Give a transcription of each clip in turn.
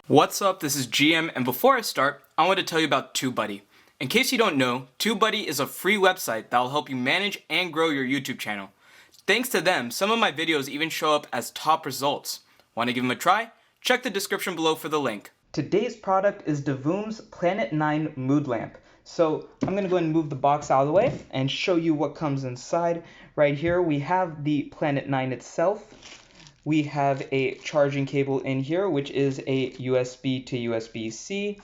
What's up, this is GM, and before I start, I want to tell you about TubeBuddy. In case you don't know, TubeBuddy is a free website that will help you manage and grow your YouTube channel. Thanks to them, some of my videos even show up as top results. Want to give them a try? Check the description below for the link. Today's product is Divoom's Planet-9 mood lamp. So I'm going to go ahead and move the box out of the way and show you what comes inside. Right here we have the Planet-9 itself. We have a charging cable in here, which is a USB to USB-C.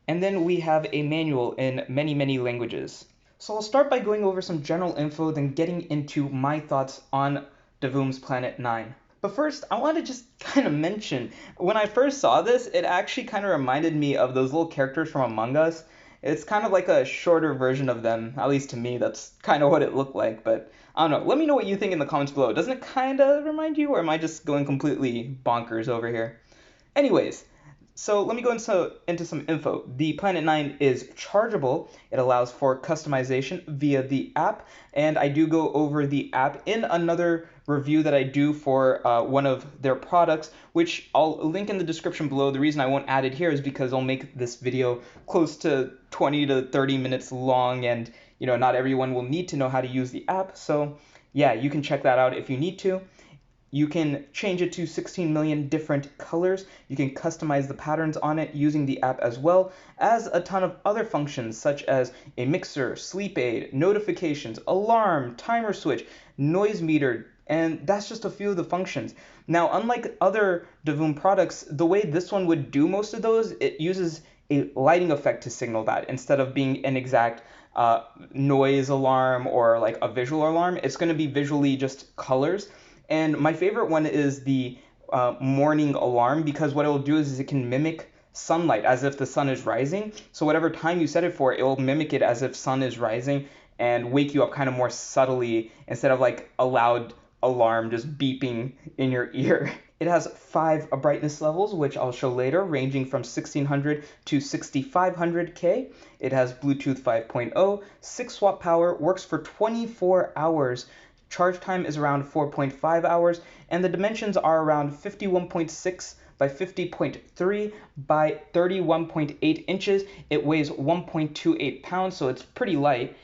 And then we have a manual in many languages. So I'll start by going over some general info, then getting into my thoughts on Divoom's Planet-9. But first, I want to just kind of mention, when I first saw this, it actually kind of reminded me of those little characters from Among Us. It's kind of like a shorter version of them, at least to me, that's kind of what it looked like, but I don't know. Let me know what you think in the comments below. Doesn't it kind of remind you, or am I just going completely bonkers over here? Anyways, so let me go into some info. The Planet-9 is chargeable. It allows for customization via the app, and I do go over the app in another review that I do for one of their products, which I'll link in the description below. The reason I won't add it here is because I'll make this video close to 20 to 30 minutes long, and not everyone will need to know how to use the app. So yeah, you can check that out if you need to. You can change it to 16 million different colors. You can customize the patterns on it using the app, as well as a ton of other functions such as a mixer, sleep aid, notifications, alarm, timer switch, noise meter, and that's just a few of the functions. Now, unlike other Divoom products, the way this one would do most of those, it uses a lighting effect to signal that instead of being an exact noise alarm or like a visual alarm. It's going to be visually just colors. And my favorite one is the morning alarm, because what it will do is it can mimic sunlight as if the sun is rising. So whatever time you set it for, it will mimic it as if sun is rising and wake you up kind of more subtly instead of like a loud alarm just beeping in your ear. It has 5 brightness levels, which I'll show later, ranging from 1600 to 6500K. It has Bluetooth 5.0, 6 watt power, works for 24 hours. Charge time is around 4.5 hours, and the dimensions are around 51.6 by 50.3 by 31.8 inches. It weighs 1.28 pounds, so it's pretty light.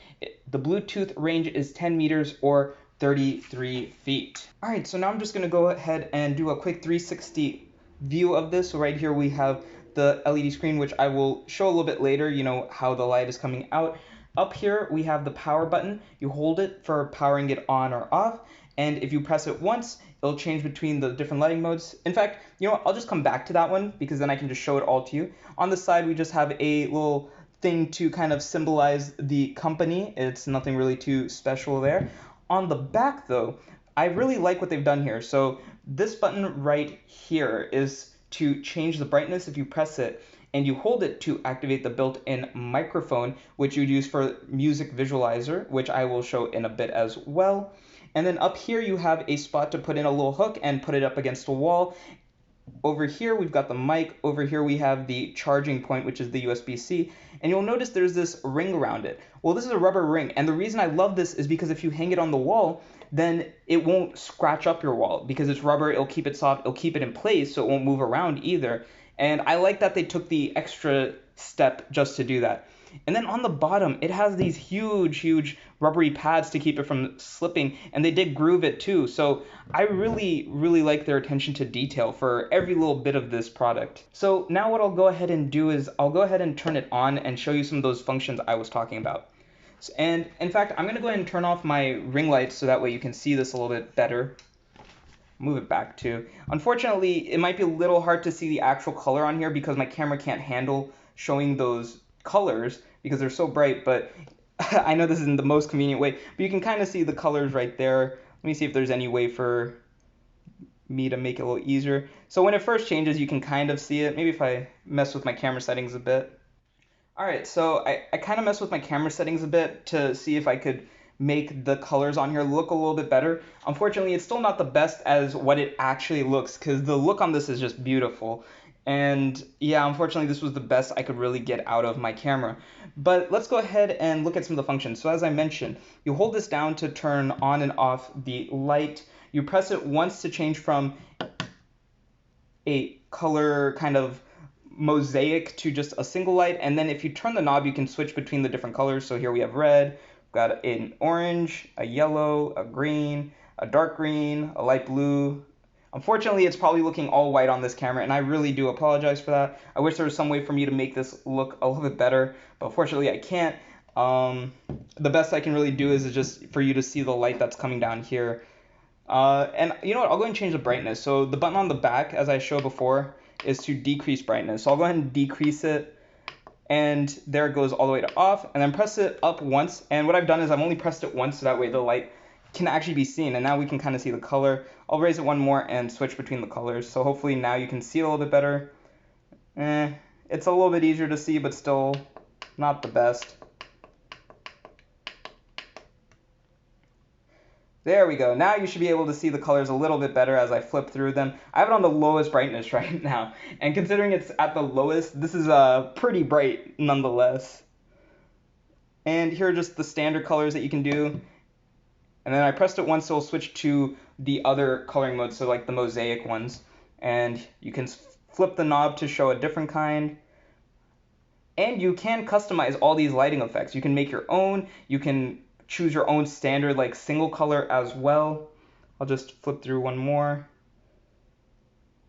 The Bluetooth range is 10 meters or 33 feet. All right, so now I'm just going to go ahead and do a quick 360 view of this. So right here we have the LED screen, which I will show a little bit later, how the light is coming out. Up here we have the power button. You hold it for powering it on or off, and if you press it once, it'll change between the different lighting modes. In fact, I'll just come back to that one because then I can just show it all to you. On the side we just have a little thing to kind of symbolize the company. It's nothing really too special there. On the back though, I really like what they've done here. So this button right here is to change the brightness. If you press it and you hold it to activate the built-in microphone, which you'd use for music visualizer, which I will show in a bit as well. And then up here you have a spot to put in a little hook and put it up against a wall. Over here we've got the mic. Over here we have the charging point, which is the USB-C. And you'll notice there's this ring around it. Well, this is a rubber ring, and the reason I love this is because if you hang it on the wall, then it won't scratch up your wall. Because it's rubber, it'll keep it soft, it'll keep it in place so it won't move around either. And I like that they took the extra step just to do that. And then on the bottom, it has these huge rubbery pads to keep it from slipping, and they did groove it too. So I really like their attention to detail for every little bit of this product. So now what I'll go ahead and do is I'll go ahead and turn it on and show you some of those functions I was talking about. And in fact, I'm going to go ahead and turn off my ring light so that way you can see this a little bit better. Move it back too. Unfortunately, it might be a little hard to see the actual color on here because my camera can't handle showing those colors because they're so bright, but I know this isn't the most convenient way, but you can kind of see the colors right there. Let me see if there's any way for me to make it a little easier. So when it first changes, you can kind of see it. Maybe if I mess with my camera settings a bit. All right, so I kind of messed with my camera settings a bit to see if I could make the colors on here look a little bit better. Unfortunately, it's still not the best as what it actually looks, because the look on this is just beautiful. And yeah, unfortunately, this was the best I could really get out of my camera. But let's go ahead and look at some of the functions. So as I mentioned, you hold this down to turn on and off the light. You press it once to change from a color kind of mosaic to just a single light. And then if you turn the knob, you can switch between the different colors. So here we have red, we've got an orange, a yellow, a green, a dark green, a light blue. Unfortunately, it's probably looking all white on this camera, and I really do apologize for that. I wish there was some way for me to make this look a little bit better, but unfortunately I can't. The best I can really do is just for you to see the light that's coming down here. And you know what, I'll go ahead and change the brightness. So the button on the back, as I showed before, is to decrease brightness. So I'll go ahead and decrease it, and there it goes all the way to off, and then press it up once. And what I've done is I've only pressed it once, so that way the light can actually be seen, and now we can kind of see the color. I'll raise it one more and switch between the colors, so hopefully now you can see it a little bit better. It's a little bit easier to see, but still not the best. There we go. Now you should be able to see the colors a little bit better as I flip through them. I have it on the lowest brightness right now, and considering it's at the lowest, this is pretty bright nonetheless. And here are just the standard colors that you can do. And then I pressed it once, so it'll switch to the other coloring modes, so like the mosaic ones. And you can flip the knob to show a different kind. And you can customize all these lighting effects. You can make your own. You can choose your own standard like single color as well. I'll just flip through one more.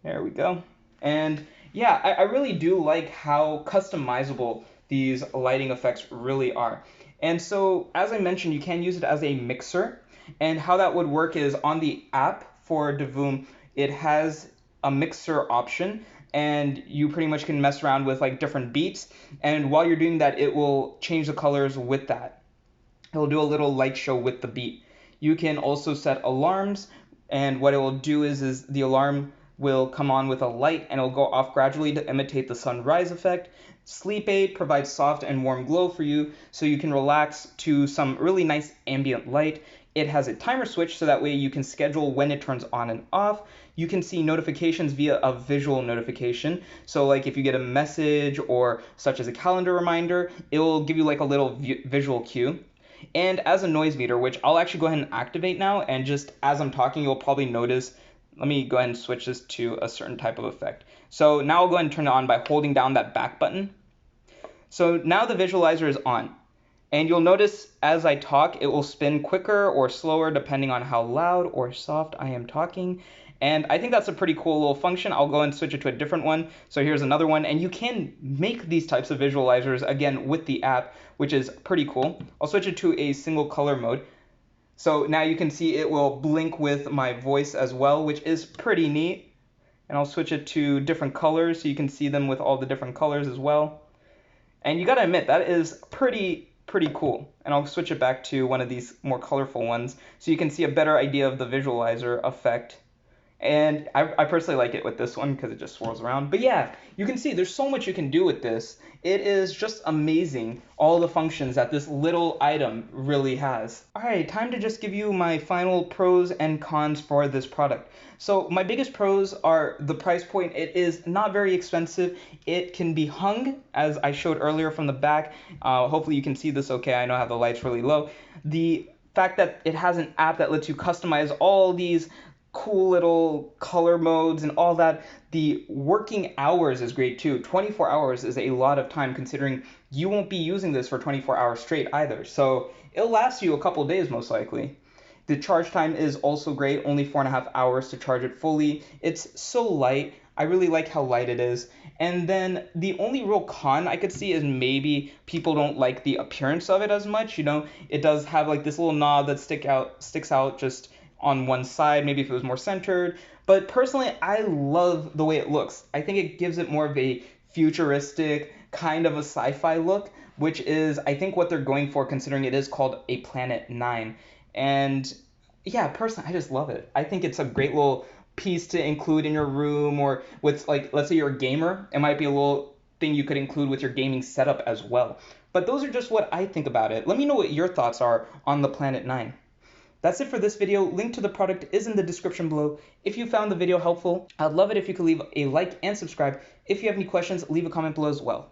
There we go. And yeah, I really do like how customizable these lighting effects really are. And so, as I mentioned, you can use it as a mixer. And how that would work is on the app for Divoom, it has a mixer option, and you pretty much can mess around with like different beats. And while you're doing that, it will change the colors with that. It will do a little light show with the beat. You can also set alarms, and what it will do is the alarm will come on with a light, and it'll go off gradually to imitate the sunrise effect. Sleep aid provides soft and warm glow for you, so you can relax to some really nice ambient light. It has a timer switch, so that way you can schedule when it turns on and off. You can see notifications via a visual notification. So like if you get a message or such as a calendar reminder, it will give you like a little visual cue. And as a noise meter, which I'll actually go ahead and activate now, and just as I'm talking, you'll probably notice. Let me go ahead and switch this to a certain type of effect. So now I'll go ahead and turn it on by holding down that back button. So now the visualizer is on. And you'll notice as I talk, it will spin quicker or slower depending on how loud or soft I am talking. And I think that's a pretty cool little function. I'll go and switch it to a different one. So here's another one. And you can make these types of visualizers, again, with the app, which is pretty cool. I'll switch it to a single color mode. So now you can see it will blink with my voice as well, which is pretty neat. And I'll switch it to different colors so you can see them with all the different colors as well. And you gotta admit, that is pretty cool. And I'll switch it back to one of these more colorful ones so you can see a better idea of the visualizer effect. And I personally like it with this one because it just swirls around. But yeah, you can see there's so much you can do with this. It is just amazing, all the functions that this little item really has. Alright, time to just give you my final pros and cons for this product. So my biggest pros are the price point. It is not very expensive. It can be hung, as I showed earlier from the back. Hopefully you can see this okay. I know I have the lights really low. The fact that it has an app that lets you customize all these cool little color modes and all that. The working hours is great too. 24 hours is a lot of time considering you won't be using this for 24 hours straight either. So it'll last you a couple days most likely. The charge time is also great, only 4.5 hours to charge it fully. It's so light. I really like how light it is. And then the only real con I could see is maybe people don't like the appearance of it as much. You know, it does have like this little knob that sticks out just on one side, maybe if it was more centered. But personally, I love the way it looks. I think it gives it more of a futuristic, kind of a sci-fi look, which is, I think, what they're going for considering it is called a Planet-9. And yeah, personally, I just love it. I think it's a great little piece to include in your room, or with, like, let's say you're a gamer, it might be a little thing you could include with your gaming setup as well. But those are just what I think about it. Let me know what your thoughts are on the Planet-9. That's it for this video. Link to the product is in the description below. If you found the video helpful, I'd love it if you could leave a like and subscribe. If you have any questions, leave a comment below as well.